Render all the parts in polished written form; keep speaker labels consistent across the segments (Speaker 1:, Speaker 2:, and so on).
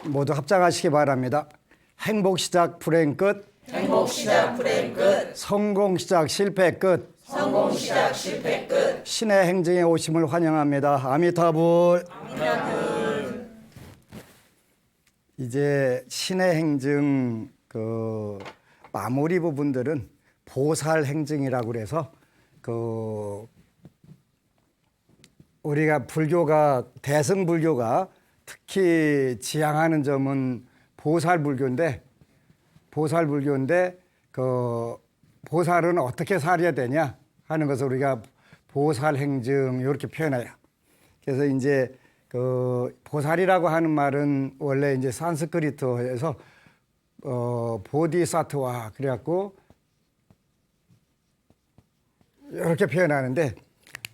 Speaker 1: 모두 합장하시기 바랍니다. 행복 시작 불행 끝.
Speaker 2: 행복 시작 불행 끝.
Speaker 1: 성공 시작 실패 끝.
Speaker 2: 성공 시작 실패 끝.
Speaker 1: 신의 행정에 오심을 환영합니다. 아미타불. 이제 신의 행정 그 마무리 부분들은 보살 행정이라고 그래서 그 우리가 불교가 대승 불교가 특히 지향하는 점은 보살 불교인데 그 보살은 어떻게 살아야 되냐 하는 것을 우리가 보살 행정 이렇게 표현해요. 그래서 이제 그 보살이라고 하는 말은 원래 이제 산스크리트에서 보디사트와 그래갖고 이렇게 표현하는데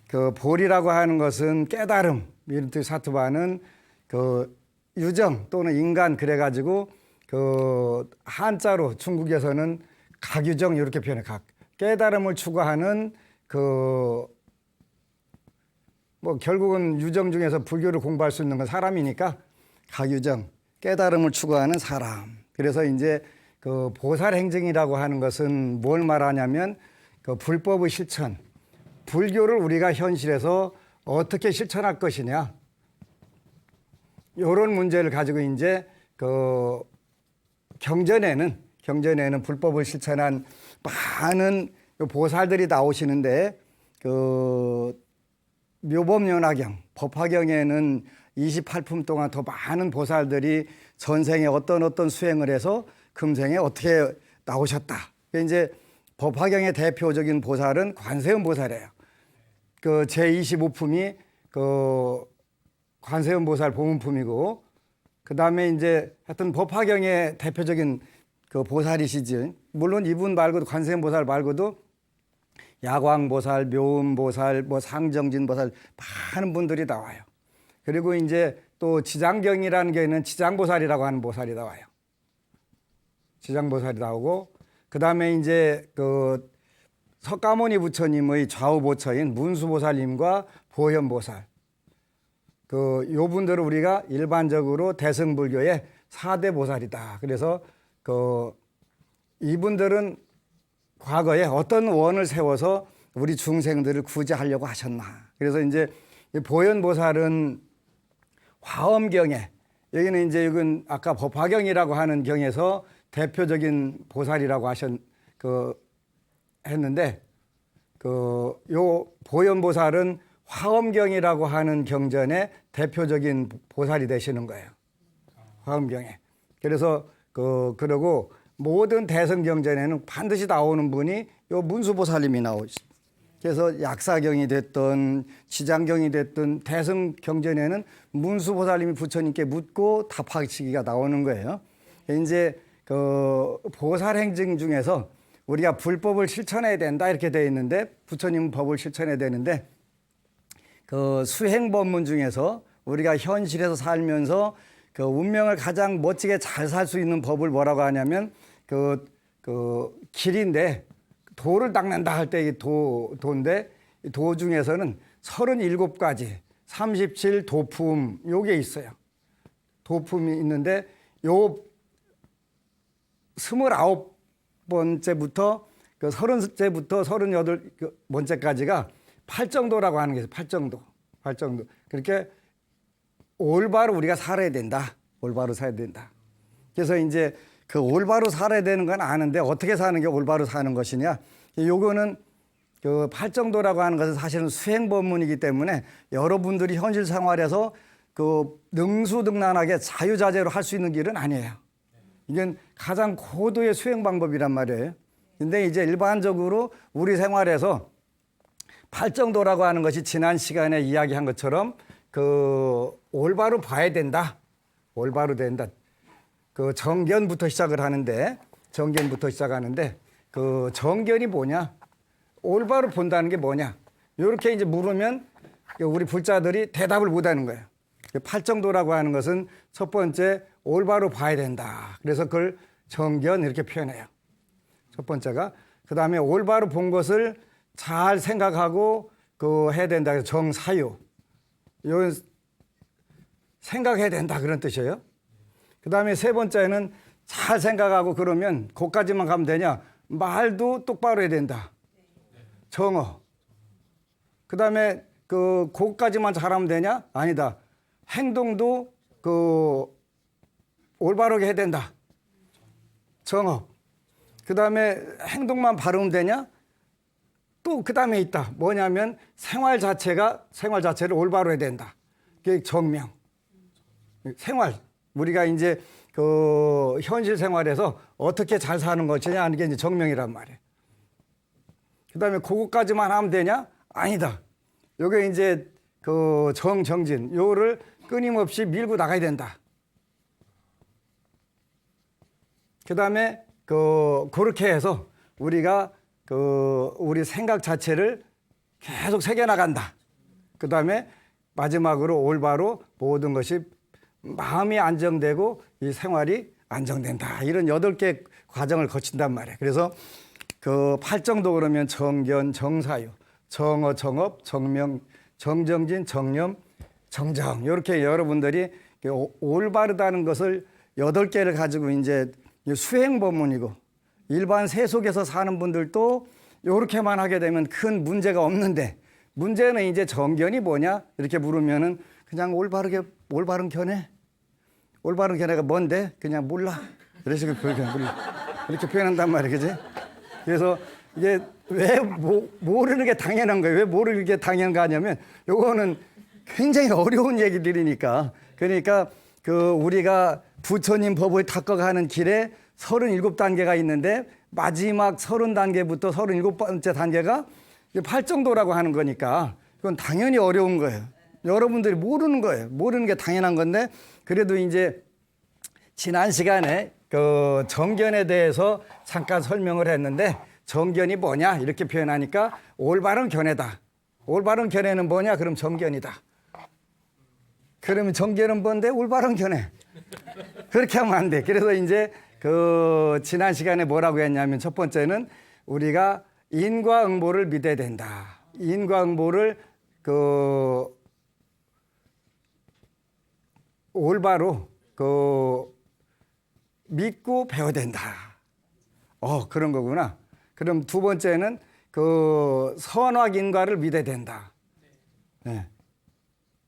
Speaker 1: 그 볼이라고 하는 것은 깨달음, 이런 뜻 사트바는 그 유정 또는 인간 그래가지고 그 한자로 중국에서는 각유정 이렇게 표현해. 각 깨달음을 추구하는 그 뭐 결국은 유정 중에서 불교를 공부할 수 있는 건 사람이니까 각유정 깨달음을 추구하는 사람. 그래서 이제 그 보살 행정이라고 하는 것은 뭘 말하냐면 그 불법의 실천, 불교를 우리가 현실에서 어떻게 실천할 것이냐 이런 문제를 가지고 이제 그 경전에는 불법을 실천한 많은 보살들이 나오시는데 그 묘법연화경, 법화경에는 28품 동안 더 많은 보살들이 전생에 어떤 수행을 해서 금생에 어떻게 나오셨다. 이제 법화경의 대표적인 보살은 관세음 보살이에요. 그 제25품이 그 관세음 보살 보문품이고, 그 다음에 이제 하여튼 법화경의 대표적인 그 보살이시지. 물론 이분 말고도 관세음 보살 말고도 야광보살, 묘음보살, 뭐 상정진보살 많은 분들이 나와요. 그리고 이제 또 지장경이라는 게는 지장보살이라고 하는 보살이 나와요. 지장보살이 나오고, 그 다음에 이제 그 석가모니 부처님의 좌우보처인 문수보살님과 보현보살. 요 분들을 우리가 일반적으로 대승불교의 4대 보살이다. 그래서 이분들은 과거에 어떤 원을 세워서 우리 중생들을 구제하려고 하셨나. 그래서 이제 보현보살은 화엄경에, 여기는 이제 이건 아까 법화경이라고 하는 경에서 대표적인 보살이라고 했는데, 요 보현보살은 화엄경이라고 하는 경전의 대표적인 보살이 되시는 거예요. 화엄경에. 그래서 그러고 모든 대승경전에는 반드시 나오는 분이 요 문수보살님이 나오시. 그래서 약사경이 됐든 지장경이 됐든 대승경전에는 문수보살님이 부처님께 묻고 답하시기가 나오는 거예요. 이제 그 보살행정 중에서 우리가 불법을 실천해야 된다 이렇게 되어 있는데, 부처님은 법을 실천해야 되는데, 그 수행법문 중에서 우리가 현실에서 살면서 그 운명을 가장 멋지게 잘 살 수 있는 법을 뭐라고 하냐면 그 길인데, 도를 닦는다 할 때 이 도인데, 도 중에서는 37가지 37 도품 요게 있어요. 도품이 있는데 요 29번째부터 그 30번째부터 38번째까지가 팔정도라고 하는 게 있어요. 팔정도. 그렇게 올바로 우리가 살아야 된다. 올바로 살아야 된다. 그래서 이제 그 올바로 살아야 되는 건 아는데 어떻게 사는 게 올바로 사는 것이냐. 요거는 그 팔정도라고 하는 것은 사실은 수행법문이기 때문에 여러분들이 현실 생활에서 그 능수능란하게 자유자재로 할 수 있는 길은 아니에요. 이건 가장 고도의 수행 방법이란 말이에요. 근데 이제 일반적으로 우리 생활에서 팔정도라고 하는 것이 지난 시간에 이야기한 것처럼 그 올바로 봐야 된다. 올바로 된다. 그 정견부터 시작하는데 그 정견이 뭐냐? 올바로 본다는 게 뭐냐? 이렇게 이제 물으면 우리 불자들이 대답을 못 하는 거예요. 팔정도라고 하는 것은 첫 번째 올바로 봐야 된다. 그래서 그걸 정견 이렇게 표현해요. 첫 번째가. 그 다음에 올바로 본 것을 잘 생각하고 해야 된다. 그래서 정사유. 요 생각해야 된다 그런 뜻이에요. 그다음에 세 번째는 잘 생각하고 그러면 거기까지만 가면 되냐? 말도 똑바로 해야 된다. 정어. 그다음에 거기까지만 잘하면 되냐? 아니다. 행동도 올바르게 해야 된다. 정어. 그다음에 행동만 바르면 되냐? 또 그다음에 있다. 뭐냐면 생활 자체를 올바로 해야 된다. 그게 정명. 생활. 우리가 이제 현실 생활에서 어떻게 잘 사는 것이냐 하는 게 이제 정명이란 말이에요. 그다음에 그것까지만 하면 되냐? 아니다. 요게 이제 정진 요를 끊임없이 밀고 나가야 된다. 그다음에 그렇게 해서 우리가 우리 생각 자체를 계속 새겨 나간다. 그다음에 마지막으로 올바로 모든 것이 마음이 안정되고 이 생활이 안정된다. 이런 8개 과정을 거친단 말이에요. 그래서 8정도 그러면 정견, 정사유, 정어, 정업, 정명, 정정진, 정념, 정정. 이렇게 여러분들이 올바르다는 것을 8개를 가지고 이제 수행 법문이고 일반 세속에서 사는 분들도 이렇게만 하게 되면 큰 문제가 없는데 문제는 이제 정견이 뭐냐? 이렇게 물으면은 그냥 올바른 견해. 올바른 견해가 뭔데? 그냥 몰라. 이런 식으로 이렇게 표현한단 말이에요. 그지? 그래서 이게 왜 모르는 게 당연한 거예요. 왜 모르는 게 당연한가 하냐면 요거는 굉장히 어려운 얘기들이니까. 그러니까 우리가 부처님 법을 닦아가는 길에 37단계가 있는데 마지막 30단계부터 37번째 단계가 8정도라고 하는 거니까 그건 당연히 어려운 거예요. 여러분들이 모르는 거예요. 모르는 게 당연한 건데 그래도 이제 지난 시간에 정견에 대해서 잠깐 설명을 했는데 정견이 뭐냐 이렇게 표현하니까 올바른 견해다. 올바른 견해는 뭐냐? 그럼 정견이다. 그러면 정견은 뭔데? 올바른 견해. 그렇게 하면 안 돼. 그래서 이제 지난 시간에 뭐라고 했냐면 첫 번째는 우리가 인과응보를 믿어야 된다. 인과응보를 올바로 믿고 배워야 된다. 그런 거구나. 그럼 두 번째는 선악인과를 믿어야 된다. 네.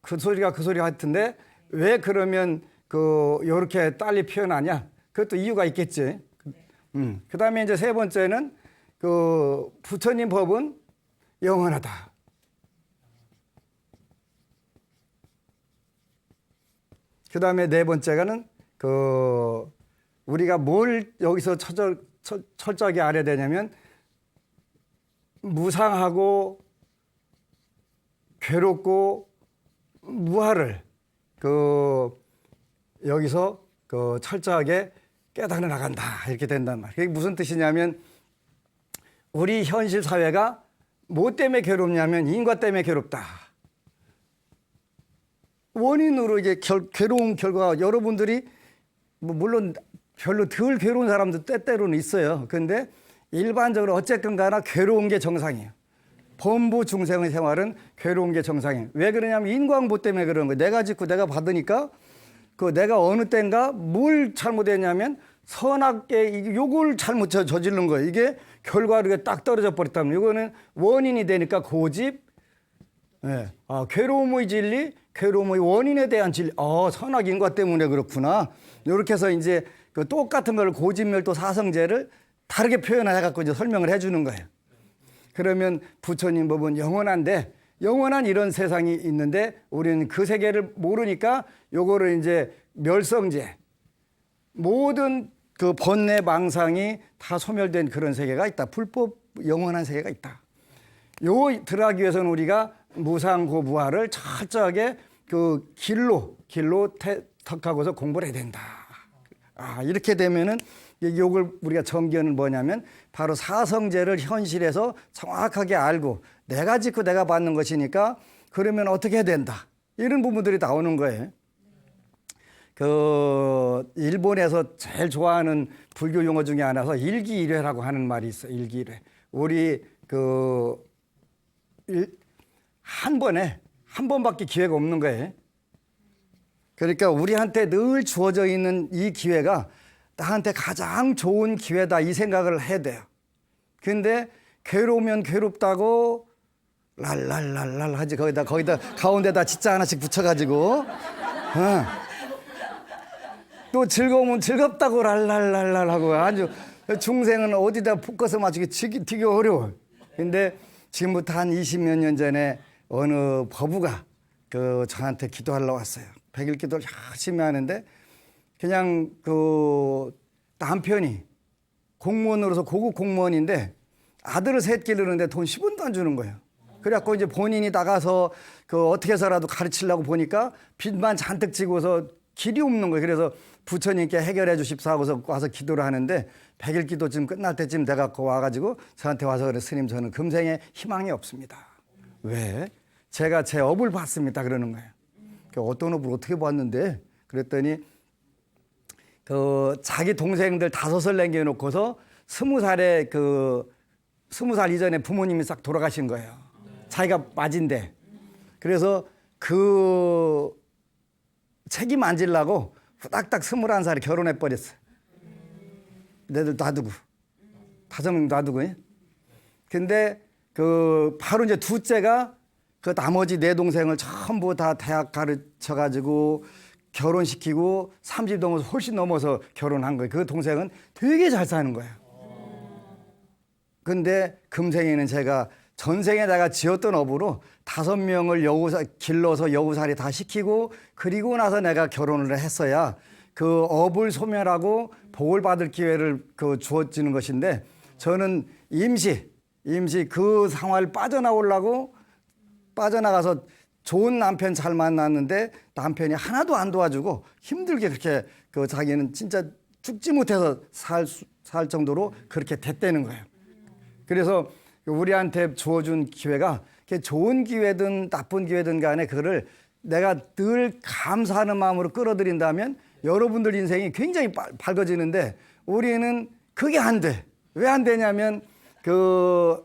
Speaker 1: 그 소리가 같은데 왜 그러면 요렇게 빨리 표현하냐? 그것도 이유가 있겠지. 그다음에 이제 세 번째는 부처님 법은 영원하다. 그다음에 네 번째가는 우리가 뭘 여기서 철저하게 알아야 되냐면 무상하고 괴롭고 무아를 여기서 철저하게 깨달아 나간다 이렇게 된단 말이에요. 그게 무슨 뜻이냐면 우리 현실 사회가 뭐 때문에 괴롭냐면 인과 때문에 괴롭다. 원인으로 이게 괴로운 결과 여러분들이 물론 별로 덜 괴로운 사람도 때때로는 있어요. 그런데 일반적으로 어쨌든 간에 괴로운 게 정상이에요. 범부 중생의 생활은 괴로운 게 정상이에요. 왜 그러냐면 인과응보 때문에 그러는 거예요. 내가 짓고 내가 받으니까 내가 어느 때인가 뭘 잘못했냐면 선악계 요걸 잘못 저지른 거예요. 이게 결과로 딱 떨어져 버렸다면 이거는 원인이 되니까 고집, 네. 괴로움의 진리, 괴로움의 원인에 대한 진리. 선악인과 때문에 그렇구나. 이렇게 해서 이제 똑같은 걸 고집멸도 사성제를 다르게 표현해 갖고 이제 설명을 해주는 거예요. 그러면 부처님 법은 영원한데 영원한 이런 세상이 있는데 우리는 그 세계를 모르니까 요거를 이제 멸성제 모든 번뇌 망상이 다 소멸된 그런 세계가 있다. 불법 영원한 세계가 있다. 요 들어가기 위해서는 우리가 무상고부화를 철저하게 길로 턱하고서 공부를 해야 된다. 이렇게 되면은 요걸 우리가 정견은 뭐냐면 바로 사성제를 현실에서 정확하게 알고 내가 짓고 내가 받는 것이니까 그러면 어떻게 해야 된다. 이런 부분들이 나오는 거예요. 일본에서 제일 좋아하는 불교 용어 중에 하나서 일기일회라고 하는 말이 있어요. 일기일회. 우리 한 번에 한 번밖에 기회가 없는 거예요. 그러니까 우리한테 늘 주어져 있는 이 기회가 나한테 가장 좋은 기회다 이 생각을 해야 돼요. 근데 괴로우면 괴롭다고 랄랄랄랄 하지. 거기다 가운데다 진짜 하나씩 붙여가지고 또 즐거우면 즐겁다고 랄랄랄랄 하고 아주 중생은 어디다 포커스 맞추기 되게 어려워. 근데 지금부터 한 20몇 년 전에 어느 법우가 저한테 기도하러 왔어요. 100일 기도를 열심히 하는데 그냥 남편이 공무원으로서 고급 공무원인데 아들을 셋 기르는데 돈 10원도 안 주는 거예요. 그래갖고 이제 본인이 나가서 어떻게 해서라도 가르치려고 보니까 빚만 잔뜩 지고서 길이 없는 거예요. 그래서 부처님께 해결해 주십사 하고서 와서 기도를 하는데 100일 기도쯤 끝날 때쯤 내가 와가지고 저한테 와서 그래, 스님 저는 금생에 희망이 없습니다. 왜? 제가 제 업을 봤습니다. 그러는 거예요. 어떤 업을 어떻게 봤는데? 그랬더니 자기 동생들 5을 남겨놓고서 20살에 20살 이전에 부모님이 싹 돌아가신 거예요. 자기가 맞인데. 그래서 책임 안 지려고 후닥닥 21살에 결혼해버렸어. 내들 놔두고. 5명 놔두고. 근데 바로 이제 둘째가 나머지 4동생을 전부 다 대학 가르쳐가지고 결혼시키고 30 넘어서 훨씬 넘어서 결혼한 거예요. 그 동생은 되게 잘 사는 거예요. 근데 금생에는 제가 전생에 내가 지었던 업으로 5명을 길러서 여우살이 다 시키고 그리고 나서 내가 결혼을 했어야 그 업을 소멸하고 복을 받을 기회를 주어지는 것인데 저는 임시 그 상황을 빠져나가서 좋은 남편 잘 만났는데 남편이 하나도 안 도와주고 힘들게 그렇게 자기는 진짜 죽지 못해서 살 정도로 그렇게 됐다는 거예요. 그래서 우리한테 주어준 기회가 좋은 기회든 나쁜 기회든 간에 그거를 내가 늘 감사하는 마음으로 끌어들인다면 여러분들 인생이 굉장히 밝아지는데 우리는 그게 안 돼. 왜 안 되냐면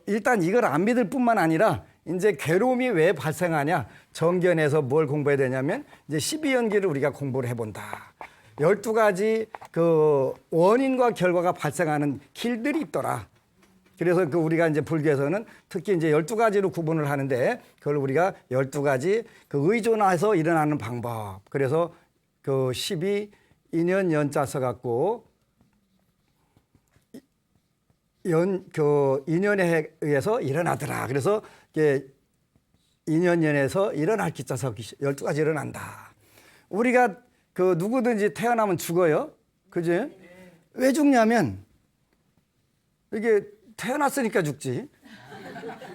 Speaker 1: 일단 이걸 안 믿을 뿐만 아니라 이제 괴로움이 왜 발생하냐? 정견에서 뭘 공부해야 되냐면 이제 12연기를 우리가 공부를 해본다. 12가지 원인과 결과가 발생하는 길들이 있더라. 그래서 우리가 이제 불교에서는 특히 이제 12가지로 구분을 하는데 그걸 우리가 12가지 의존해서 일어나는 방법. 그래서 12인연 연자 써갖고 인연에 의해서 일어나더라. 그래서 인연연에서 일어날 기자 서 12가지 일어난다. 우리가 누구든지 태어나면 죽어요. 그지? 왜 죽냐면 이게 태어났으니까 죽지.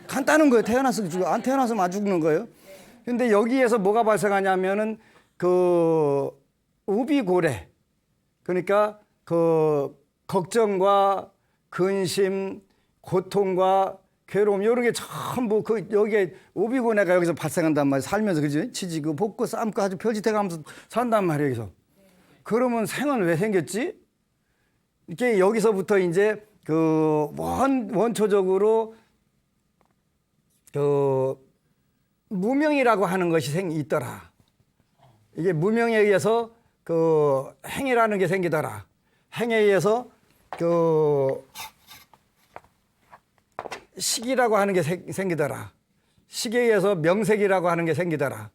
Speaker 1: 간단한 거예요. 태어났으니까 죽어. 안 태어났으면 안 죽는 거예요. 근데 여기에서 뭐가 발생하냐면은 우비고래. 그러니까 걱정과 근심, 고통과 괴로움 이런 게 전부 여기에 우비고래가 여기서 발생한단 말이에요. 살면서 그지? 치지고 볶고 삶고 아주 별짓해가면서 산단 말이에요. 여기서. 그러면 생은 왜 생겼지? 이게 여기서부터 이제 원초적으로 무명이라고 하는 것이 있더라. 이게 무명에 의해서 행이라는 게 생기더라. 행에 의해서 식이라고 하는 게 생기더라. 식에 의해서 명색이라고 하는 게 생기더라.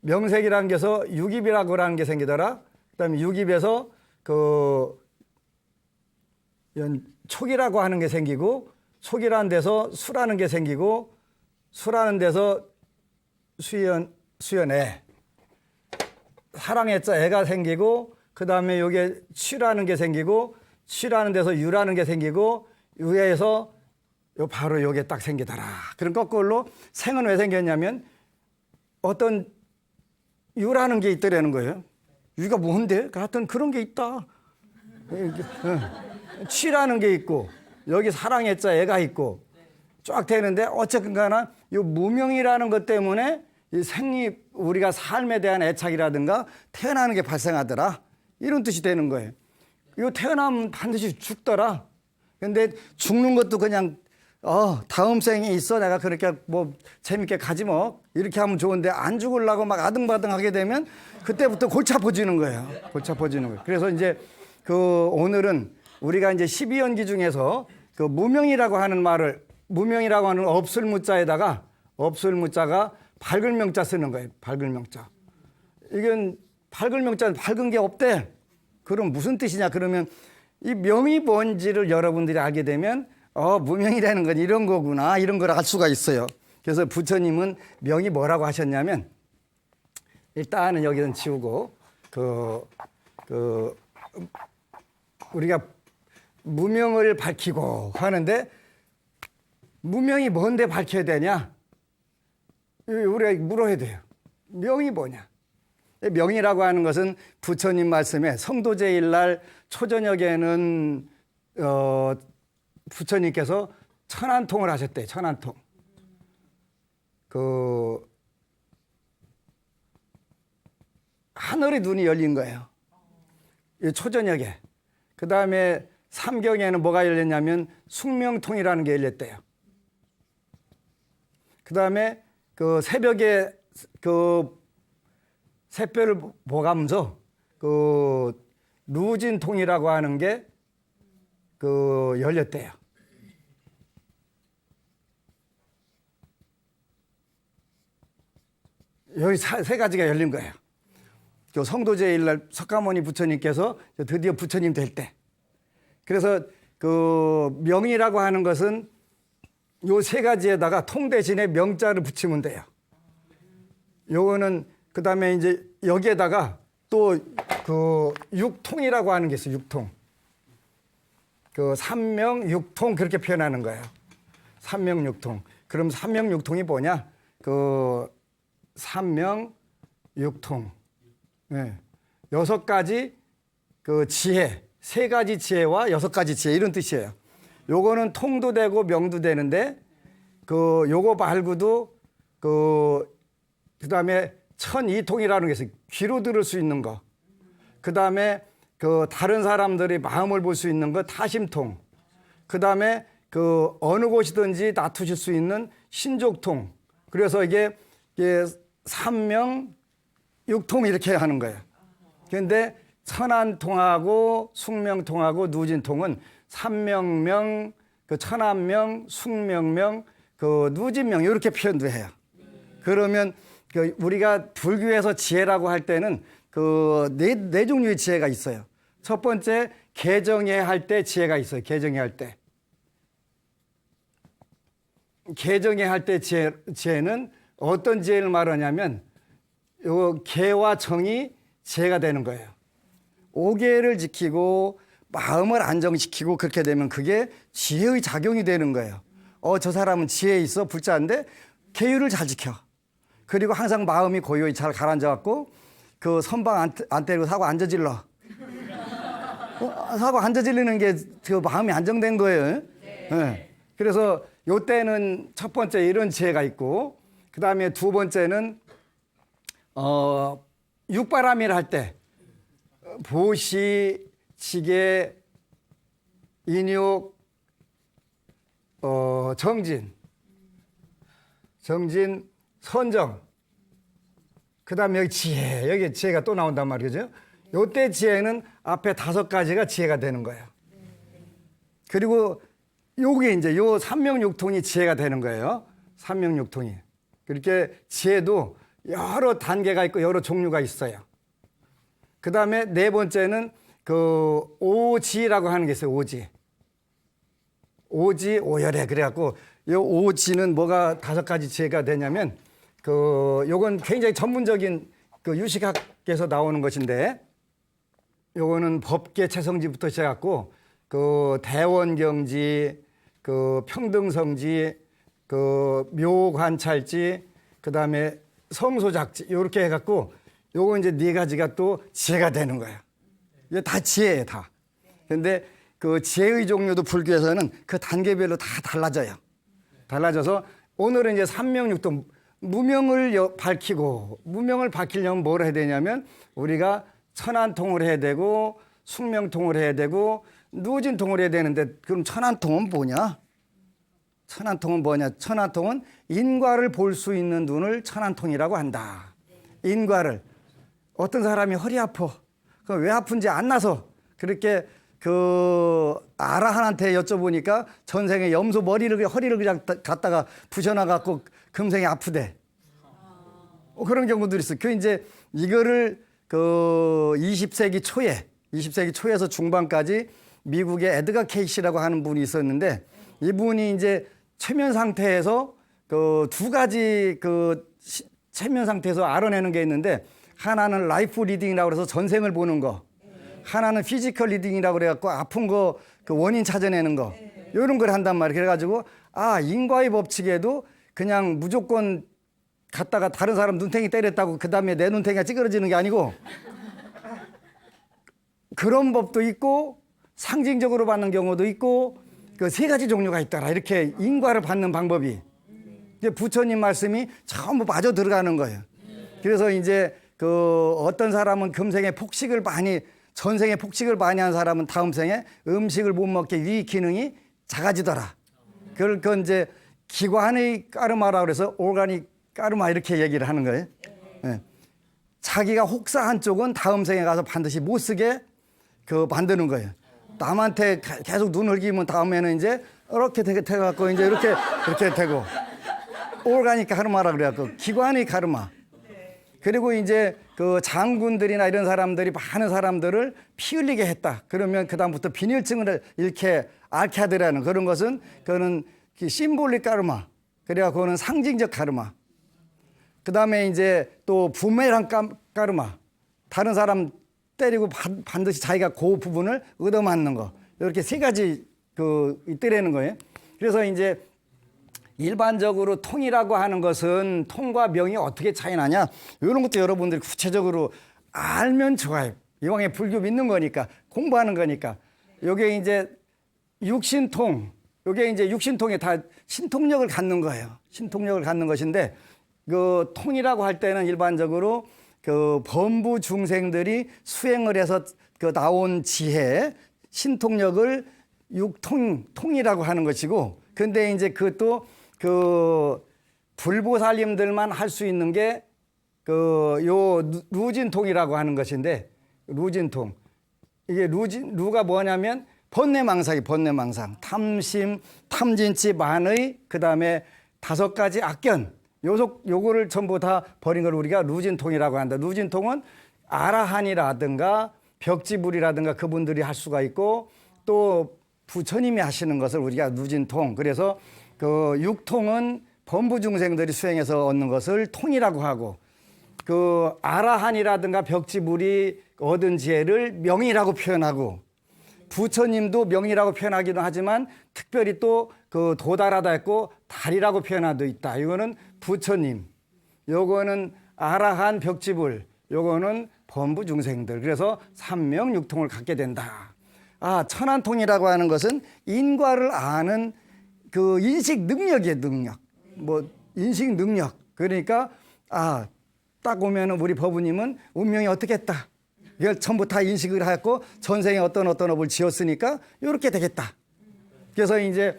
Speaker 1: 명색이라는 게서 육입이라고 하는 게 생기더라. 그다음에 육입에서 촉이라고 하는 게 생기고 촉이라는 데서 수라는 게 생기고 수라는 데서 수연애 사랑의 자 애가 생기고 그다음에 여기에 취라는 게 생기고 취라는 데서 유라는 게 생기고 유에서 바로 여기에 딱 생기더라. 그럼 거꾸로 생은 왜 생겼냐면 어떤 유라는 게 있더라는 거예요. 유가 뭔데? 하여튼 그런 게 있다. 취라는 게 있고 여기 사랑의 자 애가 있고 쫙 되는데 어쨌든 간에 이 무명이라는 것 때문에 이 생리 우리가 삶에 대한 애착이라든가 태어나는 게 발생하더라. 이런 뜻이 되는 거예요. 이거 태어나면 반드시 죽더라. 근데 죽는 것도 그냥 다음 생이 있어. 내가 그렇게 뭐 재밌게 가지 뭐. 이렇게 하면 좋은데 안 죽으려고 막 아등바등 하게 되면 그때부터 골치 아파지는 거예요. 골치 아파지는 거예요. 그래서 이제 오늘은 우리가 이제 12연기 중에서 무명이라고 하는 말을, 무명이라고 하는 없을 무자에다가 없을 무자가 밝을 명자 쓰는 거예요. 밝을 명자. 이건 밝을 명자, 밝은 게 없대. 그럼 무슨 뜻이냐? 그러면 이 명이 뭔지를 여러분들이 알게 되면 무명이라는 건 이런 거구나, 이런 걸 알 수가 있어요. 그래서 부처님은 명이 뭐라고 하셨냐면, 일단은 여기는 지우고 우리가 무명을 밝히고 하는데, 무명이 뭔데 밝혀야 되냐? 우리가 물어야 돼요. 명이 뭐냐? 명이라고 하는 것은 부처님 말씀에 성도제일날 초저녁에는 부처님께서 천안통을 하셨대요. 천안통. 하늘의 눈이 열린 거예요. 초저녁에. 그 다음에 삼경에는 뭐가 열렸냐면 숙명통이라는 게 열렸대요. 그 다음에 새벽에 새별을 보가면서 루진통이라고 하는 게 열렸대요. 여기 세 가지가 열린 거예요. 성도제일날 석가모니 부처님께서 드디어 부처님 될 때. 그래서 명이라고 하는 것은 요 세 가지에다가 통 대신에 명자를 붙이면 돼요. 요거는 그다음에 이제 여기에다가 또 육통이라고 하는 게 있어요. 육통. 삼명육통 그렇게 표현하는 거예요. 삼명육통. 그럼 삼명육통이 뭐냐? 삼명육통. 네. 6가지 지혜, 3가지 지혜와 6가지 지혜 이런 뜻이에요. 요거는 통도 되고 명도 되는데 요거 말고도 그다음에 천이통이라는 게 있어요. 귀로 들을 수 있는 거. 그다음에 다른 사람들이 마음을 볼 수 있는 거 타심통. 그다음에 어느 곳이든지 다투실 수 있는 신족통. 그래서 이게 삼명 육통 이렇게 하는 거예요. 그런데 천안통하고 숙명통하고 누진통은 삼명명, 천안명, 숙명명, 누진명 이렇게 표현도 해요. 그러면 우리가 불교에서 지혜라고 할 때는 네 종류의 지혜가 있어요. 첫 번째 개정해 할 때 지혜가 있어요. 개정해 할 때. 개정해 할 때 지혜는 어떤 지혜를 말하냐면 요 개와 정이 지혜가 되는 거예요. 오계를 지키고 마음을 안정시키고 그렇게 되면 그게 지혜의 작용이 되는 거예요. 저 사람은 지혜 있어 불자인데 계율을 잘 지켜. 그리고 항상 마음이 고요히 잘 가라앉아갖고 선방 안 때리고 사고 안 저질러. 사고 안 저질리는 게 마음이 안정된 거예요. 네. 그래서 요때는 첫 번째 이런 지혜가 있고 그 다음에 두 번째는 육바람일 할 때 보시, 지계, 인육, 정진, 선정, 그 다음에 여기 지혜, 여기 지혜가 또 나온단 말이죠. 요때 지혜는 앞에 5가지가 지혜가 되는 거예요. 그리고 요게 이제 요 삼명육통이 지혜가 되는 거예요. 삼명육통이. 그렇게 지혜도 여러 단계가 있고 여러 종류가 있어요. 그 다음에 네 번째는 오지라고 하는 게 있어요. 오지, 오열해. 그래갖고 이 오지는 뭐가 5가지 지혜가 되냐면 요건 굉장히 전문적인 유식학에서 나오는 것인데 요거는 법계 체성지부터 시작해갖고 대원경지, 평등성지, 묘관찰지, 그 다음에 성소작지 이렇게 해갖고 요거 이제 4가지가 또 지혜가 되는 거예요. 이게 다 지혜예요, 다. 근데 지혜의 종류도 불교에서는 그 단계별로 다 달라져요. 달라져서 오늘은 이제 삼명육통 무명을 밝히고 무명을 밝히려면 뭘 해야 되냐면 우리가 천안통을 해야 되고 숙명통을 해야 되고 누진통을 해야 되는데 그럼 천안통은 뭐냐? 천안통은 뭐냐? 천안통은 인과를 볼 수 있는 눈을 천안통이라고 한다. 인과를. 어떤 사람이 허리 아파. 그 왜 아픈지 안 나서 그렇게 그 아라한한테 여쭤보니까 전생에 염소 허리를 그냥 갖다가 부셔놔 갖고 금생에 아프대. 그런 경우들이 있어. 그 이제 이거를 그 20세기 초에서 중반까지 미국의 에드가 케이시라고 하는 분이 있었는데 이분이 이제 최면 상태에서 그 두 가지 최면 상태에서 알아내는 게 있는데 하나는 라이프 리딩이라고 해서 전생을 보는 거, 하나는 피지컬 리딩이라고 그래갖고 아픈 거 그 원인 찾아내는 거 이런 걸 한단 말이에요. 그래가지고 인과의 법칙에도 그냥 무조건 갔다가 다른 사람 눈탱이 때렸다고 그 다음에 내 눈탱이가 찌그러지는 게 아니고 그런 법도 있고 상징적으로 받는 경우도 있고 그 세 가지 종류가 있더라. 이렇게 인과를 받는 방법이. 이제 부처님 말씀이 전부 빠져 들어가는 거예요. 그래서 이제 그 어떤 사람은 금생에 전생에 폭식을 많이 한 사람은 다음 생에 음식을 못 먹게 위 기능이 작아지더라. 그걸 이제 기관의 까르마라고 그래서 오가닉 까르마 이렇게 얘기를 하는 거예요. 네. 자기가 혹사한 쪽은 다음 생에 가서 반드시 못 쓰게 만드는 거예요. 남한테 계속 눈 흘기면 다음에는 이제 이렇게 돼갖고 이제 이렇게 되고 오가닉 까르마라고 그래갖고 기관의 까르마. 그리고 이제 그 장군들이나 이런 사람들이 많은 사람들을 피 흘리게 했다. 그러면 그다음부터 빈혈증을 앓게 하더라는 그런 것은 그거는 심볼릭 까르마. 그래갖고 그거는 상징적 까르마. 그다음에 이제 또 부메랑 까르마. 다른 사람 때리고 반드시 자기가 그 부분을 얻어맞는 거. 이렇게 세 가지 있더라는 거예요. 그래서 이제 일반적으로 통이라고 하는 것은 통과 명이 어떻게 차이 나냐 이런 것도 여러분들이 구체적으로 알면 좋아요. 이왕에 불교 믿는 거니까 공부하는 거니까 요게 이제 육신통 요게 이제 육신통에 다 신통력을 갖는 거예요. 신통력을 갖는 것인데 그 통이라고 할 때는 일반적으로 그 범부 중생들이 수행을 해서 나온 지혜 신통력을 통이라고 하는 것이고 근데 이제 그것도 불보살님들만 할 수 있는 게 루진통이라고 하는 것인데 루진통 이게 루가 뭐냐면 번뇌망상 탐심 탐진치 만의 그다음에 5가지 악견 요거를 전부 다 버린 걸 우리가 루진통이라고 한다. 루진통은 아라한이라든가 벽지불이라든가 그분들이 할 수가 있고 또 부처님이 하시는 것을 우리가 루진통 그래서 육통은 범부 중생들이 수행해서 얻는 것을 통이라고 하고 아라한이라든가 벽지불이 얻은 지혜를 명이라고 표현하고 부처님도 명이라고 표현하기도 하지만 특별히 또 도달하다 했고 달이라고 표현하도 있다. 이거는 부처님, 요거는 아라한 벽지불, 요거는 범부 중생들. 그래서 삼명육통을 갖게 된다. 천안통이라고 하는 것은 인과를 아는 인식 능력이에요, 능력. 인식 능력. 그러니까, 딱 오면은 우리 법우님은 운명이 어떻게 했다. 이걸 전부 다 인식을 하고 전생에 어떤 업을 지었으니까 이렇게 되겠다. 그래서 이제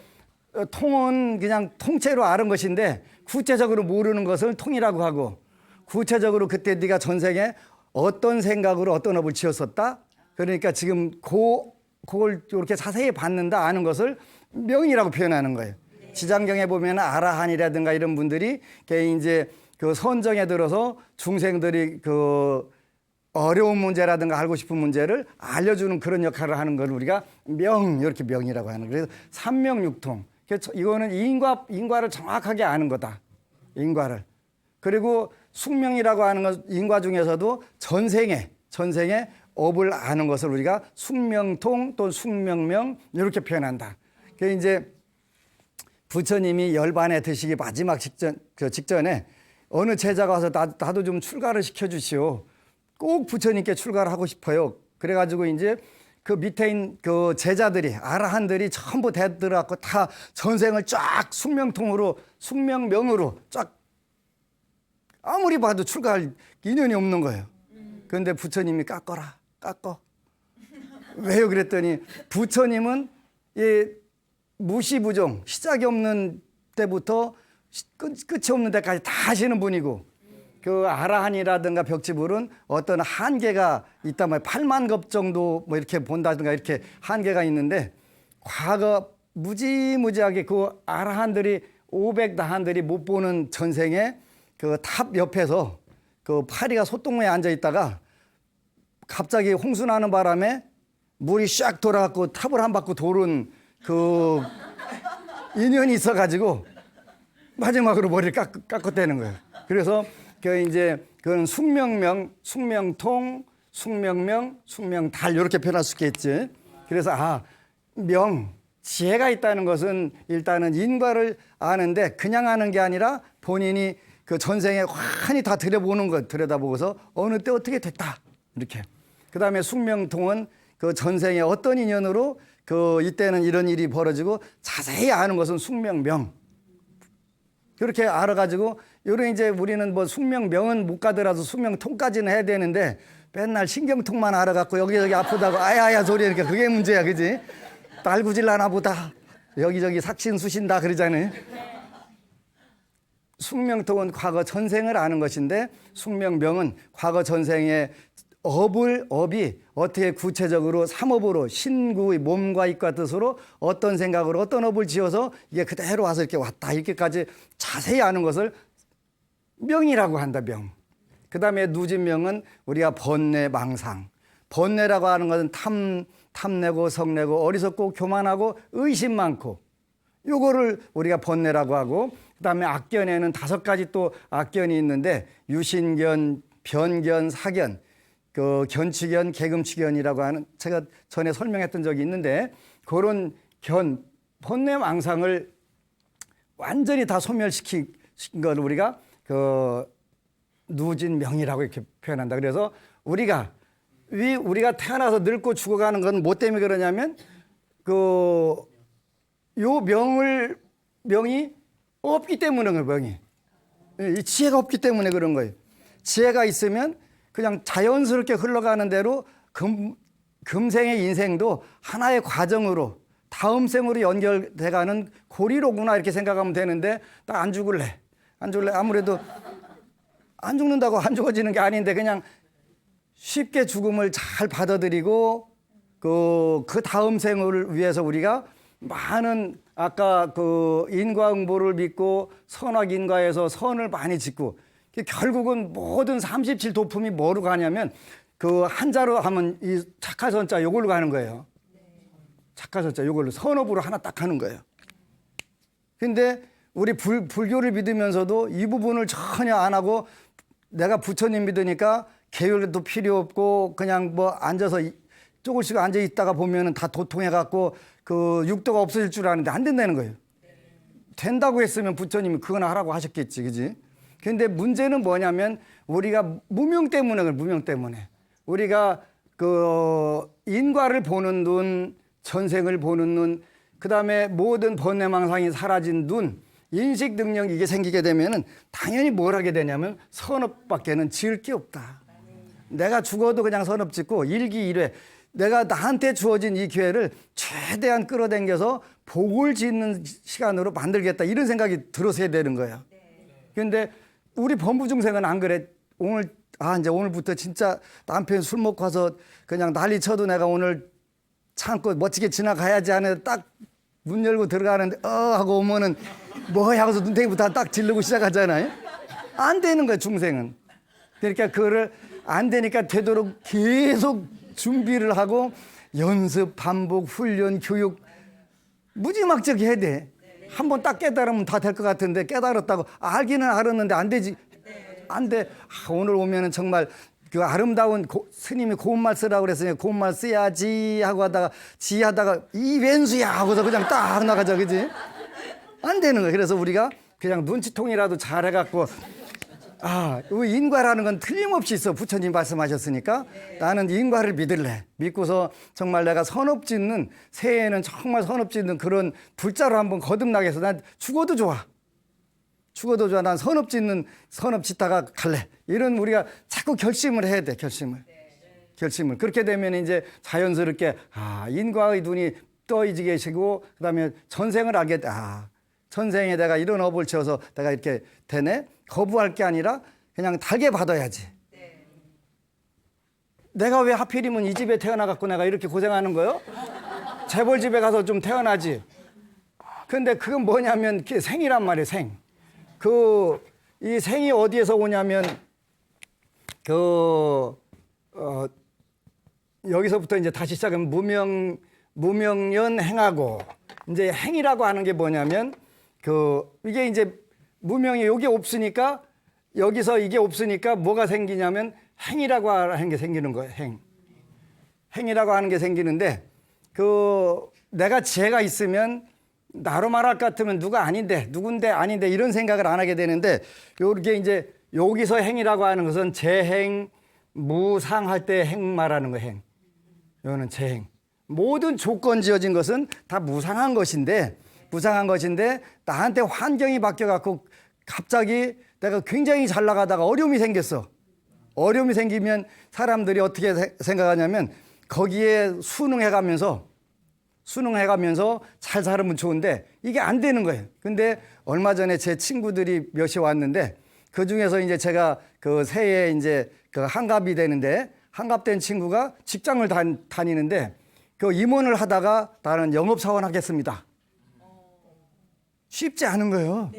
Speaker 1: 통은 그냥 통째로 아는 것인데 구체적으로 모르는 것을 통이라고 하고 구체적으로 그때 네가 전생에 어떤 생각으로 어떤 업을 지었었다. 그러니까 지금 그걸 이렇게 자세히 받는다 아는 것을 명이라고 표현하는 거예요. 지장경에 보면 아라한이라든가 이런 분들이 이제 선정에 들어서 중생들이 어려운 문제라든가 알고 싶은 문제를 알려주는 그런 역할을 하는 걸 우리가 이렇게 명이라고 하는 거예요. 그래서 삼명육통. 이거는 인과를 정확하게 아는 거다. 인과를. 그리고 숙명이라고 하는 것 인과 중에서도 전생에 업을 아는 것을 우리가 숙명통 또 숙명명 이렇게 표현한다. 그 이제 부처님이 열반에 드시기 마지막 직전에 어느 제자가 와서 나도 좀 출가를 시켜주시오. 꼭 부처님께 출가를 하고 싶어요. 그래가지고 이제 그 밑에 있는 제자들이 아라한들이 전부 대들어갖고 다 전생을 쫙 숙명명으로 쫙 아무리 봐도 출가할 인연이 없는 거예요. 그런데 부처님이 깎어. 왜요? 그랬더니 부처님은 무시부종 시작이 없는 때부터 끝이 없는 데까지 다 하시는 분이고 그 아라한이라든가 벽지불은 어떤 한계가 있단 말이에요. 8만 급 정도 뭐 이렇게 본다든가 이렇게 한계가 있는데 과거 무지무지하게 그 아라한들이 500다한들이 못 보는 전생에 그 탑 옆에서 그 파리가 소똥무에 앉아 있다가 갑자기 홍수 나는 바람에 물이 샥 돌아갖고 탑을 한 바퀴 도는 그 인연이 있어가지고 마지막으로 머리를 깎았다는 거예요. 그래서 그 이제 그건 숙명명, 숙명통, 숙명명, 숙명달 이렇게 표현할 수 있겠지. 그래서 지혜가 있다는 것은 일단은 인과를 아는데 그냥 아는 게 아니라 본인이 그 전생에 환히 다 들여보는 것, 들여다보고서 어느 때 어떻게 됐다 이렇게. 그 다음에 숙명통은 그 전생에 어떤 인연으로 그 이때는 이런 일이 벌어지고 자세히 아는 것은 숙명명. 그렇게 알아가지고 요런 이제 우리는 뭐 숙명명은 못 가더라도 숙명통까지는 해야 되는데 맨날 신경통만 알아갖고 여기저기 아프다고 아야야 소리 이렇게 그게 문제야, 그지? 딸구질라나 보다 여기저기 삭신수신다 그러잖아요. 숙명통은 과거 전생을 아는 것인데 숙명명은 과거 전생의 업이 어떻게 구체적으로 삼업으로 신구의 몸과 입과 뜻으로 어떤 생각으로 어떤 업을 지어서 이게 그대로 와서 이렇게 왔다 이렇게까지 자세히 아는 것을 명이라고 한다. 명. 그 다음에 누진명은 우리가 번뇌 망상. 번뇌라고 하는 것은 탐내고 성내고 어리석고 교만하고 의심 많고 요거를 우리가 번뇌라고 하고 그 다음에 악견에는 5가지 또 악견이 있는데 유신견, 변견, 사견, 그 견치견, 개금치견이라고 하는 제가 전에 설명했던 적이 있는데 그런 번뇌 망상을 완전히 다 소멸시킨 걸 우리가 그 누진명이라고 이렇게 표현한다. 그래서 우리가 태어나서 늙고 죽어가는 건 뭐 때문에 그러냐면 요 명이 없기 때문에 그런 거예요. 명이 이 지혜가 없기 때문에 그런 거예요. 지혜가 있으면 그냥 자연스럽게 흘러가는 대로 금생의 인생도 하나의 과정으로 다음 생으로 연결돼가는 고리로구나 이렇게 생각하면 되는데 나 안 죽을래. 아무래도 안 죽는다고 안 죽어지는 게 아닌데 그냥 쉽게 죽음을 잘 받아들이고 그 다음 생을 위해서 우리가 많은 아까 그 인과응보를 믿고 선악인과에서 선을 많이 짓고 결국은 모든 37도품이 뭐로 가냐면 그 한자로 하면 이 착하선자 요걸로 가는 거예요. 착하선자 요걸로 선업으로 하나 딱 하는 거예요. 근데 우리 불교를 믿으면서도 이 부분을 전혀 안 하고 내가 부처님 믿으니까 계율도 필요 없고 그냥 뭐 앉아서 조금씩 앉아 있다가 보면은 다 도통해 갖고 그 육도가 없어질 줄 아는데 안 된다는 거예요. 된다고 했으면 부처님이 그거나 하라고 하셨겠지, 그지? 근데 문제는 뭐냐면 우리가 무명 때문에 그래, 무명 때문에. 우리가 그 인과를 보는 눈, 전생을 보는 눈, 그 다음에 모든 번뇌망상이 사라진 눈, 인식 능력 이게 생기게 되면은 당연히 뭘 하게 되냐면 선업밖에는 지을 게 없다. 내가 죽어도 그냥 선업 짓고 일기일회 내가 나한테 주어진 이 기회를 최대한 끌어당겨서 복을 짓는 시간으로 만들겠다 이런 생각이 들어서야 되는 거예요. 그런데 우리 범부중생은 안 그래. 이제 오늘부터 진짜 남편 술 먹고 와서 그냥 난리 쳐도 내가 오늘 참고 멋지게 지나가야지 하는데 딱 문 열고 들어가는데 하고 오면은 뭐야 하고서 눈탱이부터 딱 지르고 시작하잖아요. 안 되는 거예요, 중생은. 그러니까 그거를 안 되니까 되도록 계속 준비를 하고 연습, 반복, 훈련, 교육 무지막지하게 해야 돼. 한번 딱 깨달으면 다 될 것 같은데 깨달았다고 알기는 알았는데 안 되지. 안 돼. 오늘 오면은 정말 그 아름다운 스님이 고운말 쓰라고 그랬으니 고운말 써야지 하고 하다가 지하다가 이 왼수야 하고서 그냥 딱 나가죠, 그지? 안 되는 거예요. 그래서 우리가 그냥 눈치통이라도 잘 해갖고 인과라는 건 틀림없이 있어. 부처님 말씀하셨으니까 나는 인과를 믿을래. 믿고서 정말 내가 선업 짓는 새해에는 정말 선업 짓는 그런 불자로 한번 거듭나게 해서 난 죽어도 좋아. 난 선업 짓다가 갈래. 이런 우리가 자꾸 결심을 해야 돼. 결심을. 그렇게 되면 이제 자연스럽게 인과의 눈이 떠이지 계시고 그다음에 전생을 알게 전생에 내가 이런 업을 지어서 내가 이렇게 되네. 거부할 게 아니라 그냥 달게 받아야지. 내가 왜 하필이면 이 집에 태어나 갖고 내가 이렇게 고생하는 거요? 재벌 집에 가서 좀 태어나지. 근데 그건 뭐냐면 그게 생이란 말이에요. 생. 이 생이 어디에서 오냐면 여기서부터 이제 다시 시작하면 무명연 행하고, 이제 행이라고 하는 게 뭐냐면 이게 이제 무명이 여기 없으니까, 여기서 이게 없으니까 뭐가 생기냐면 행이라고 하는 게 생기는 거예요. 행이라고 하는 게 생기는데, 내가 지혜가 있으면 나로 말할 것 같으면 누군데 아닌데 이런 생각을 안 하게 되는데, 요게 이제 여기서 행이라고 하는 것은 재행, 무상할 때 행 말하는 거 행. 요거는 재행. 모든 조건 지어진 것은 다 무상한 것인데 나한테 환경이 바뀌어 갖고 갑자기 내가 굉장히 잘 나가다가 어려움이 생겼어. 어려움이 생기면 사람들이 어떻게 생각하냐면 거기에 순응해가면서 잘 살으면 좋은데 이게 안 되는 거예요. 근데 얼마 전에 제 친구들이 몇이 왔는데 그 중에서 이제 제가 새해에 이제 한갑이 되는데, 한갑된 친구가 직장을 다니는데 임원을 하다가 나는 영업사원 하겠습니다. 쉽지 않은 거예요.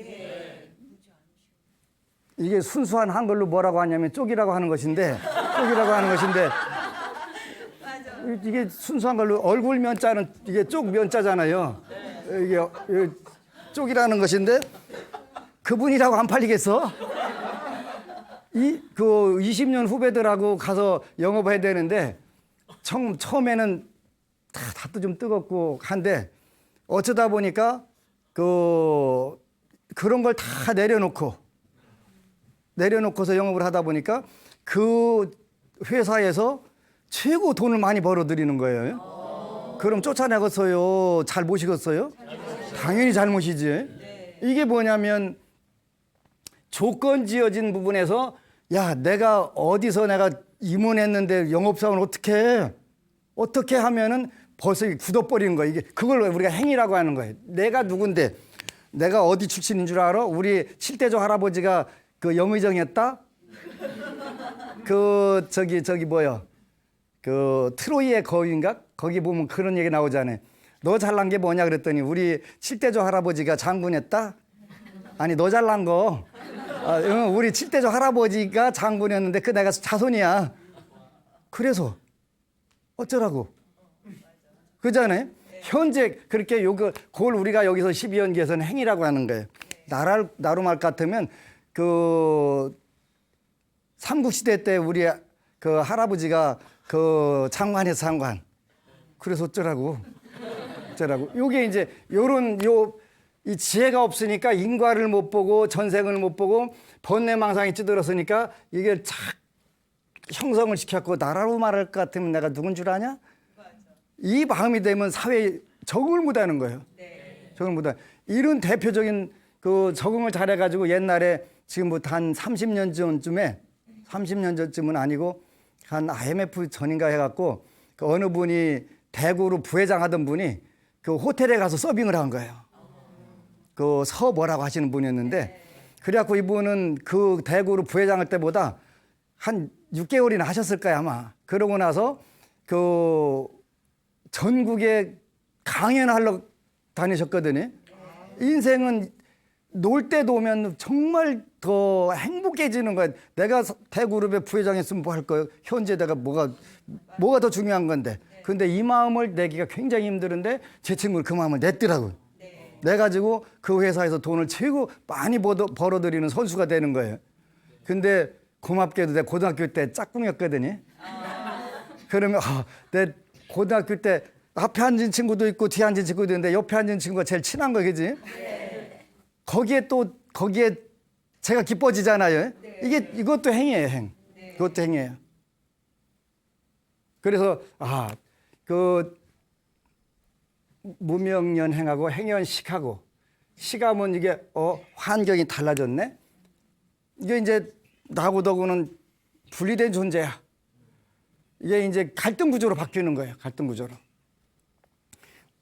Speaker 1: 이게 순수한 한글로 뭐라고 하냐면 쪽이라고 하는 것인데 이게 순수한 걸로 얼굴 면자는 이게 쪽 면자잖아요. 이게 쪽이라는 것인데 그분이라고 안 팔리겠어? 20년 후배들하고 가서 영업해야 되는데 처음에는 다도 좀 뜨겁고 한데 어쩌다 보니까 그런 걸 다 내려놓고서 영업을 하다 보니까 그 회사에서 최고 돈을 많이 벌어들이는 거예요. 그럼 쫓아내겠어요? 잘 모시겠어요? 당연히 잘 모시지. 이게 뭐냐면 조건 지어진 부분에서 내가 어디서 내가 임원했는데 영업사원 어떻게 하면은 벌써 굳어버리는 거야. 그걸 우리가 행위라고 하는 거예요. 내가 누군데, 내가 어디 출신인 줄 알아? 우리 칠대조 할아버지가 영의정이었다? 트로이의 거위인가? 거기 보면 그런 얘기 나오잖아요. 너 잘난 게 뭐냐 그랬더니 우리 칠대조 할아버지가 장군했다? 아니, 너 잘난 거 우리 칠대조 할아버지가 장군이었는데 내가 자손이야. 그래서 어쩌라고? 그잖아요. 현재 그렇게 그걸 우리가 여기서 12연기에서는 행위라고 하는 거예요. 나로 말 같으면 삼국시대 때 우리 할아버지가 장관에서 장관. 그래서 어쩌라고? 요게 이제 이 지혜가 없으니까 인과를 못 보고 전생을 못 보고 번뇌망상이 찌들었으니까 이게 착 형성을 시켰고, 나라로 말할 것 같으면 내가 누군 줄 아냐? 이 마음이 되면 사회에 적응을 못하는 거예요. 적응을 못하. 이런 대표적인 적응을 잘해가지고 옛날에 지금부터 한 30년 전쯤은 아니고 한 IMF 전인가 해갖고 어느 분이 대구로 부회장 하던 분이 호텔에 가서 서빙을 한 거예요. 서 뭐라고 하시는 분이었는데, 그래갖고 이분은 대구로 부회장 할 때보다 한 6개월이나 하셨을 거야 아마. 그러고 나서 전국에 강연하러 다니셨거든요. 인생은 놀 때 오면 정말 더 행복해지는 거야. 내가 대그룹의 부회장했으면 뭐 할 거예요? 현재 내가 뭐가 더 중요한 건데. 근데 이 마음을 내기가 굉장히 힘드는데 제 친구는 그 마음을 냈더라고요. 내가지고 그 회사에서 돈을 최고 많이 벌어들이는 선수가 되는 거예요. 근데 고맙게도 내가 고등학교 때 짝꿍이었거든요. 그러면 내 고등학교 때 앞에 앉은 친구도 있고 뒤에 앉은 친구도 있는데 옆에 앉은 친구가 제일 친한 거, 그지? 거기에 제가 기뻐지잖아요. 이것도 행위예요, 행. 그것도 행위예요. 그래서 무명연행하고 행연식하고, 식하면 이게 환경이 달라졌네. 이게 이제 나하고 너하고는 분리된 존재야. 이게 이제 갈등 구조로 바뀌는 거예요. 갈등 구조로.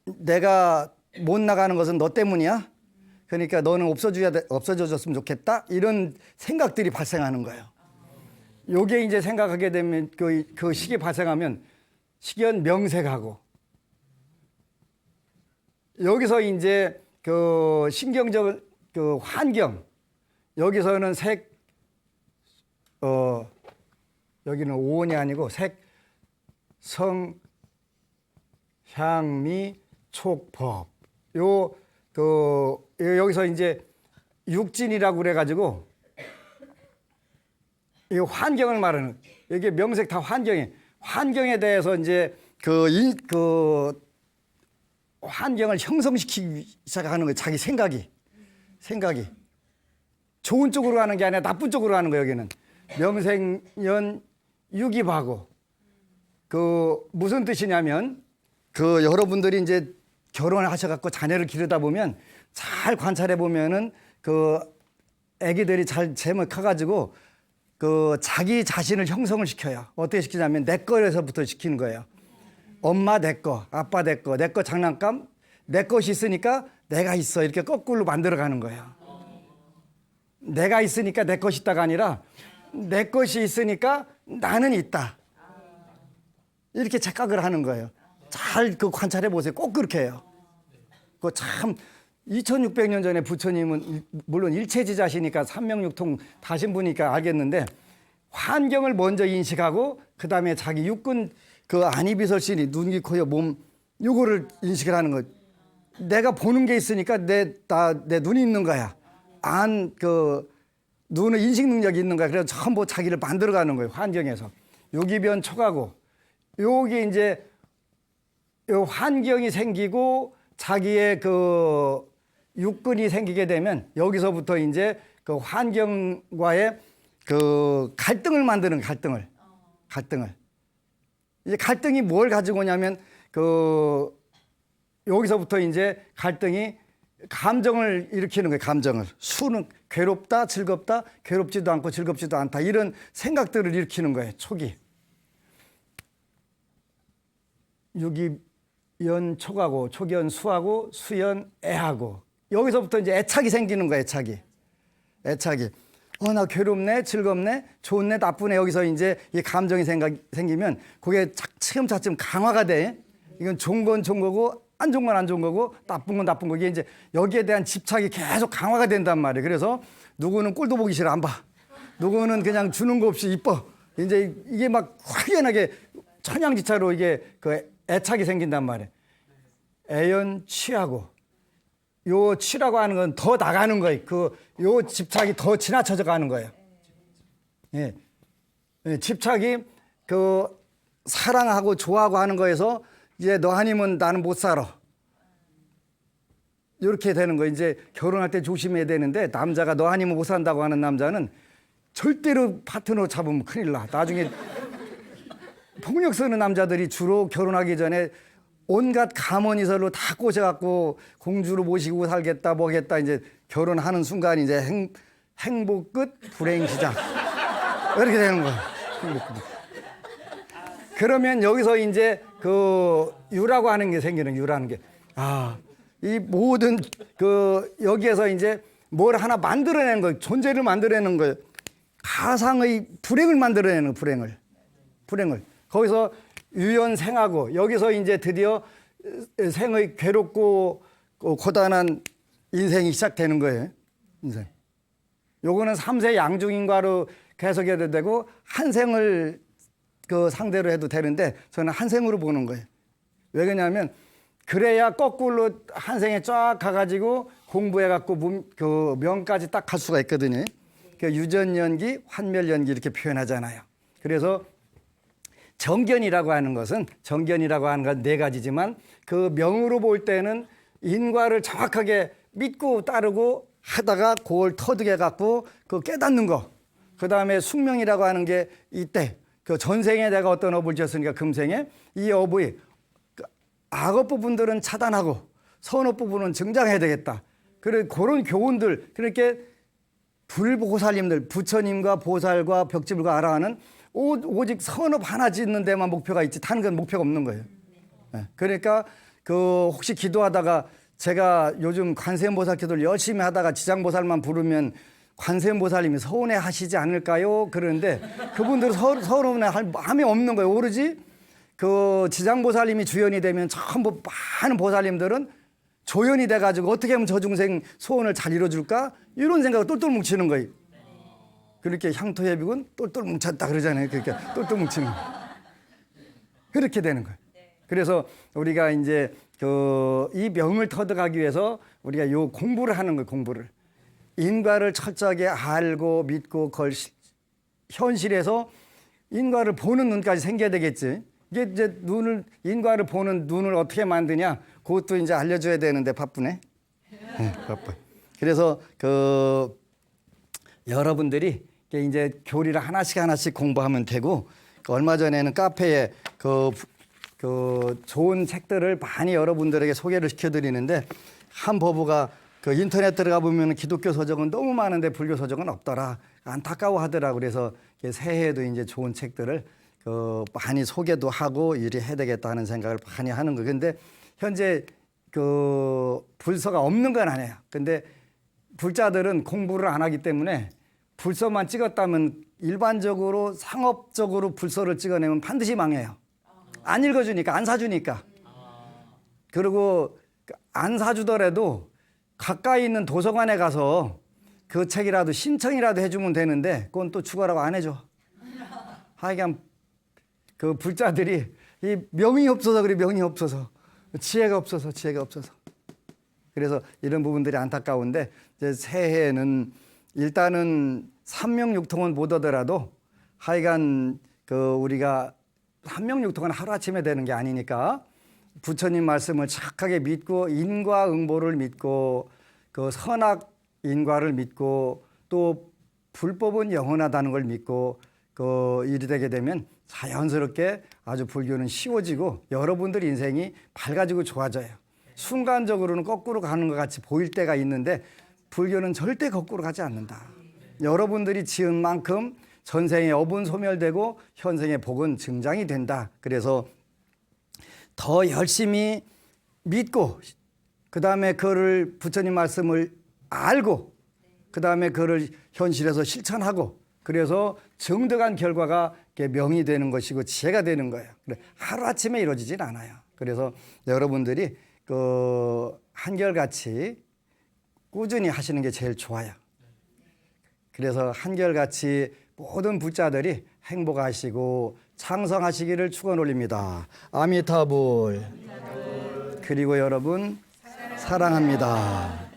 Speaker 1: 내가 못 나가는 것은 너 때문이야. 그러니까 너는 없어져줬으면 좋겠다. 이런 생각들이 발생하는 거예요. 요게 이제 생각하게 되면 그 식이 발생하면 식연 명색하고 여기서 이제 그 신경적 그 환경 여기서는 여기는 오온이 아니고 색, 성, 향, 미, 촉, 법. 여기서 이제 육진이라고 그래가지고 이 환경을 말하는 이게 명색 다 환경에 대해서 이제 그 환경을 형성시키기 시작하는 거예요. 자기 생각이 좋은 쪽으로 가는 게 아니라 나쁜 쪽으로 가는 거예요. 여기는 명색연 유기하고 그 무슨 뜻이냐면 그 여러분들이 이제 결혼을 하셔갖고 자녀를 기르다 보면 잘 관찰해 보면은 그 아기들이 잘 제목 커가지고 그 자기 자신을 형성을 시켜요. 어떻게 시키냐면 내 거에서부터 시키는 거예요. 엄마 내 거, 아빠 내 거, 내 거 장난감, 내 것이 있으니까 내가 있어 이렇게 거꾸로 만들어가는 거예요. 내가 있으니까 내 것이 있다가 아니라 내 것이 있으니까 나는 있다. 이렇게 착각을 하는 거예요. 잘 그 관찰해 보세요. 꼭 그렇게 해요. 그 참 2600년 전에 부처님은 물론 일체지자시니까 삼명육통 다신 분이니까 알겠는데 환경을 먼저 인식하고 그 다음에 자기 육근 그 안이비설신이 눈, 귀, 코, 몸 요거를 인식을 하는 거예요. 내가 보는 게 있으니까 내 눈이 있는 거야. 눈의 인식 능력이 있는 거야. 그래서 전부 자기를 만들어가는 거예요. 환경에서 유기변 촉하고 요게 이제 요 환경이 생기고 자기의 그 육근이 생기게 되면 여기서부터 이제 그 환경과의 그 갈등을 만드는 갈등을 이제 갈등이 뭘 가지고 오냐면 그 여기서부터 이제 갈등이 감정을 일으키는 거예요. 감정을 수는 괴롭다, 즐겁다, 괴롭지도 않고 즐겁지도 않다 이런 생각들을 일으키는 거예요. 촉이 유기연 촉하고 촉연 수하고 수연 애하고 여기서부터 이제 애착이 생기는 거예요. 애착이 나 괴롭네, 즐겁네, 좋네, 나쁘네 여기서 이제 이 감정이 생기면 그게 차츰 강화가 돼. 이건 좋은 건 좋은 거고 안 좋은 건 안 좋은 거고 나쁜 건 나쁜 거고 이제 여기에 대한 집착이 계속 강화가 된단 말이에요. 그래서 누구는 꼴도 보기 싫어 안 봐. 누구는 그냥 주는 거 없이 이뻐. 이제 이게 막 확연하게 천양지차로 이게 그 애착이 생긴단 말이에요. 애연 취하고 요 취라고 하는 건 더 나가는 거예요. 요 집착이 더 지나쳐져 가는 거예요. 예. 집착이 그 사랑하고 좋아하고 하는 거에서 이제 너 아니면 나는 못 살아. 이렇게 되는 거예요. 이제 결혼할 때 조심해야 되는데 남자가 너 아니면 못 산다고 하는 남자는 절대로 파트너 잡으면 큰일 나. 나중에 폭력 쓰는 남자들이 주로 결혼하기 전에 온갖 감언이설로 다 꼬셔갖고 공주로 모시고 살겠다 뭐겠다 이제 결혼하는 순간 이제 행복 끝 불행 시작 이렇게 되는 거예요. 그러면 여기서 이제 그 유라고 하는 게 생기는 유라는 게 이 모든 그 여기에서 이제 뭘 하나 만들어내는 거예요. 존재를 만들어내는 거예요. 가상의 불행을 만들어내는 불행을 거기서 유연생하고 여기서 이제 드디어 생의 괴롭고 고단한 인생이 시작되는 거예요. 인생. 요거는 3세 양중인과로 해석해도 되고 한 생을 그 상대로 해도 되는데 저는 한 생으로 보는 거예요. 왜 그러냐면 그래야 거꾸로 한 생에 쫙 가가지고 공부해갖고 그 명까지 딱 갈 수가 있거든요. 그 유전연기, 환멸연기 이렇게 표현하잖아요. 그래서 정견이라고 하는 건 네 가지지만 그 명으로 볼 때는 인과를 정확하게 믿고 따르고 하다가 그걸 터득해 갖고 그 깨닫는 거. 그다음에 숙명이라고 하는 게 이때 그 전생에 내가 어떤 업을 지었으니까 금생에 이 업의 악업 부분들은 차단하고 선업 부분은 증장해야 되겠다. 그런 교훈들 그렇게 불보살님들 부처님과 보살과 벽지불과 아라하는 오직 선업 하나 짓는 데만 목표가 있지 다른 건 목표가 없는 거예요. 그러니까 혹시 기도하다가 제가 요즘 관세음보살 기도를 열심히 하다가 지장보살만 부르면 관세음보살님이 서운해 하시지 않을까요? 그러는데 그분들은 서운해 할 마음이 없는 거예요. 오로지 지장보살님이 주연이 되면 전부 많은 보살님들은 조연이 돼가지고 어떻게 하면 저 중생 소원을 잘 이뤄줄까? 이런 생각을 똘똘 뭉치는 거예요. 그렇게 향토해비군 똘똘 뭉쳤다 그러잖아요. 그렇게 똘똘 뭉치는 거예요. 그렇게 되는 거예요. 그래서 우리가 이제 이 명을 터득하기 위해서 우리가 요 공부를 하는 거예요. 공부를. 인과를 철저하게 알고 믿고 현실에서 인과를 보는 눈까지 생겨야 되겠지. 이게 이제 인과를 보는 눈을 어떻게 만드냐? 그것도 이제 알려줘야 되는데 바쁘네. 네, 바빠. 그래서 여러분들이 이제 교리를 하나씩 공부하면 되고, 얼마 전에는 카페에 좋은 책들을 많이 여러분들에게 소개를 시켜드리는데, 한 법우가 인터넷 들어가 보면 기독교 서적은 너무 많은데 불교 서적은 없더라. 안타까워하더라고. 그래서 새해에도 이제 좋은 책들을 많이 소개도 하고 이리 해야 되겠다 하는 생각을 많이 하는 거예요. 근데 현재 불서가 없는 건 아니에요. 근데 불자들은 공부를 안 하기 때문에 불서만 찍었다면 일반적으로 상업적으로 불서를 찍어내면 반드시 망해요. 안 읽어주니까, 안 사주니까. 그리고 안 사주더라도 가까이 있는 도서관에 가서 그 책이라도 신청이라도 해주면 되는데 그건 또 죽어라고 안 해줘. 하여간 불자들이 이 명이 없어서 그래. 명이 없어서, 지혜가 없어서. 그래서 이런 부분들이 안타까운데, 이제 새해에는 일단은 삼명육통은 못 얻더라도 하여간 우리가 삼명육통은 하루아침에 되는 게 아니니까 부처님 말씀을 착하게 믿고 인과응보를 믿고 선악 인과를 믿고 또 불법은 영원하다는 걸 믿고 일이 되게 되면 자연스럽게 아주 불교는 쉬워지고 여러분들 인생이 밝아지고 좋아져요. 순간적으로는 거꾸로 가는 것 같이 보일 때가 있는데 불교는 절대 거꾸로 가지 않는다. 여러분들이 지은 만큼 전생의 업은 소멸되고 현생의 복은 증장이 된다. 그래서 더 열심히 믿고 그다음에 그거를 부처님 말씀을 알고 그다음에 그거를 현실에서 실천하고 그래서 정득한 결과가 명이 되는 것이고 지혜가 되는 거예요. 하루아침에 이루어지진 않아요. 그래서 여러분들이 한결같이 꾸준히 하시는 게 제일 좋아요. 그래서 한결같이 모든 불자들이 행복하시고 창성하시기를 축원 올립니다. 아미타불. 그리고 여러분 사랑합니다.